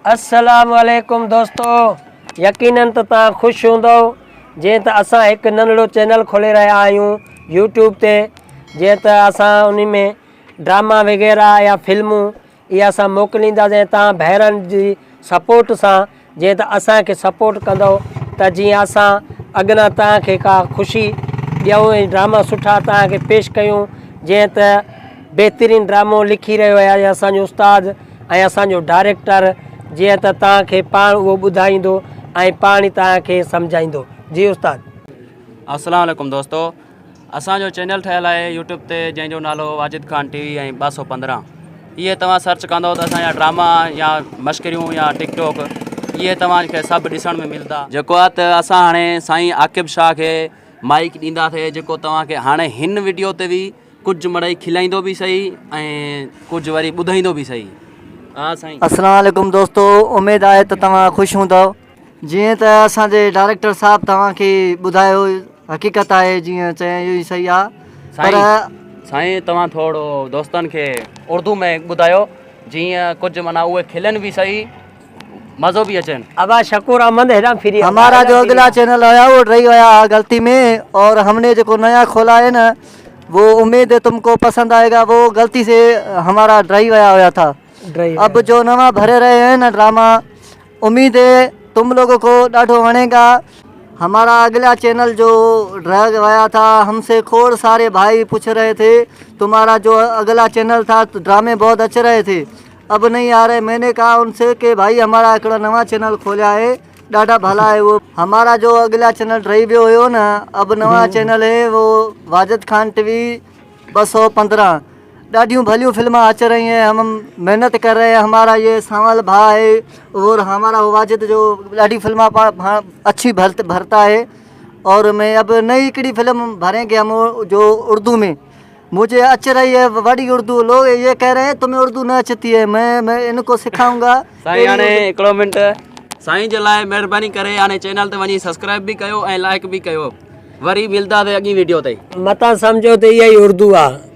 अस्सलाम वालेकुम दोस्तों, यकीनन तो तव्हां ख़ुशि हूंदो जीअं त असां हिकु नंढड़ो चैनल खोले रहिया आहियूं यूट्यूब ते। जीअं त असां उन में ड्रामा वग़ैरह या फिल्मूं इहा असां मोकिलींदासीं तव्हां भाइरनि जी सपोर्ट सां। जीअं त असांखे सपोर्ट कंदो त जीअं असां अॻियां तव्हांखे का ख़ुशी ॾियूं ऐं ड्रामा सुठा तव्हांखे पेश कयूं। जीअं त बहितरीनु ड्रामो लिखी रहियो आहे असांजो उस्ताद ऐं असांजो डायरेक्टर। जीअं त तव्हांखे पाण उहो ॿुधाईंदो ऐं पाण ई तव्हांखे सम्झाईंदो। जी उस्ताद। अस्सलाम वालेकुम दोस्तों, असांजो चैनल ठहियलु आहे यूट्यूब ते जंहिंजो नालो वाजिद खान टीवी ऐं 215। इहे तव्हां सर्च कंदव त असांजा ड्रामा या मश्करियूं या टिकटॉक इहे तव्हांखे सभु ॾिसण में मिलंदा। जेको आहे त असां हाणे साईं आकिब शाह खे माइक ॾींदासीं, जेको तव्हांखे हाणे हिन वीडियो ते बि कुझु मिड़ई खिलाईंदो बि सही ऐं कुझु वरी ॿुधाईंदो बि सही। हाँ साईं। अस्सलाम वालेकुम दोस्तों, उम्मीद आहे त तव्हां ख़ुशि हूंदव। जीअं त असांजे डायरेक्टर साहब तव्हांखे ॿुधायो हक़ीक़त आहे, जीअं चयां इहो ई सही आहे। पर साईं तव्हां थोरो दोस्तनि खे उर्दू में ॿुधायो जीअं कुझु माना उहे खिलनि भी सही, मज़ो भी अचनि। अबा शकूर अहमद हेरा फिरी हमारा जो अगला चैनल आया वो रही गया गलती में, और हमने जो नया खोला है ना वो उम्मीद है तुमको पसंद आएगा। वो गलती से हमारा ड्राई हुआ था। अब जो नवा भरे रहे हैं ना ड्रामा, उम्मीद है तुम लोगों को डाढ़ो वणेगा। हमारा अगला चैनल जो रह गया था, हमसे खोड़ सारे भाई पूछ रहे थे तुम्हारा जो अगला चैनल था तो ड्रामे बहुत अच्छे रहे थे, अब नहीं आ रहे। मैंने कहा उनसे कि भाई हमारा एक नवा चैनल खोला है, डाढ़ा भला है। वो हमारा जो अगला चैनल रही भी हो ना, अब नवा चैनल है वो वाजिद खान टीवी 215। डाढ़ियों भलियों फिल्मां अच रही हैं, हम मेहनत कर रहे हैं। हमारा ये सांवल भा है और हमारा वाजिद जो डाढ़ी फिल्मा अच्छी भरता है। और मैं अब नई कड़ी फिल्म भरेंगे हम जो उर्दू में। मुझे अच्छ रही है बड़ी उर्दू। लोग ये कह रहे हैं तुम्हें उर्दू न अचती है, मैं इनको सिखाऊंगा। साईं हाणे हिकिड़ो मिंट साईं जे लाइ महिरबानी करे हाणे चैनल ते वञी सब्सक्राइब भी कयो ऐं लाइक भी कयो। वरी मिलंदासीं अॻी वीडियो ते। मता सम्झो त इहा ई उर्दू आहे।